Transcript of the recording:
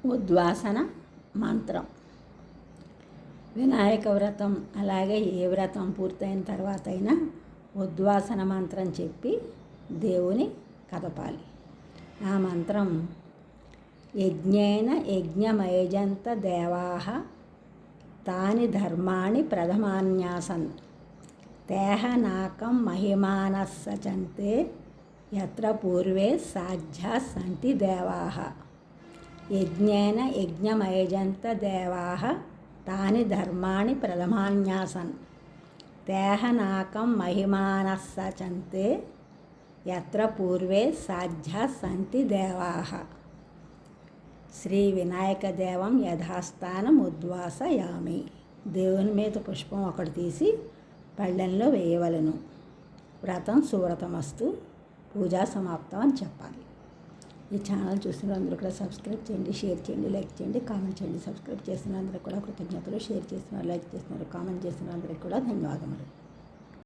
ఉద్వాసన మంత్రం. వినాయక వ్రతం అలాగే ఏ వ్రతం పూర్తయిన తర్వాత అయినా ఉద్వాసన మంత్రం చెప్పి దేవుని కదపాలి. ఆ మంత్రం యజ్ఞేన యజ్ఞమయజంత దేవాః తాని ధర్మాణి ప్రథమాన్యాసన్ తేహ నాకం మహిమానః సచంతే యత్ర పూర్వే సాధ్యా సంతి దేవాః. యజ్ఞేన యజ్ఞమయజంత దేవాః తాని ధర్మాణి ప్రథమాన్యాసన్ తేహ నాకం మహిమానః సచంతే యత్ర పూర్వే సాధ్యా సంతి దేవాః. శ్రీ వినాయక దేవం యథాస్థానం ఉద్వాసయామి. దేవుని మీద పుష్పం ఒకటి తీసి పళ్ళెంలో వేయవలను. వ్రతం సువ్రతమస్తు, పూజా సమాప్తం అని చెప్పాలి. ఈ ఛానల్ చూసిన అందరూ కూడా సబ్స్క్రైబ్ చేయండి, షేర్ చేయండి, లైక్ చేయండి, కామెంట్ చేయండి. సబ్స్క్రైబ్ చేసిన అందరూ కూడా కృతజ్ఞతలు, షేర్ చేస్తున్నారు, లైక్ చేస్తున్నారు, కామెంట్ చేస్తున్న అందరికీ కూడా ధన్యవాదములు.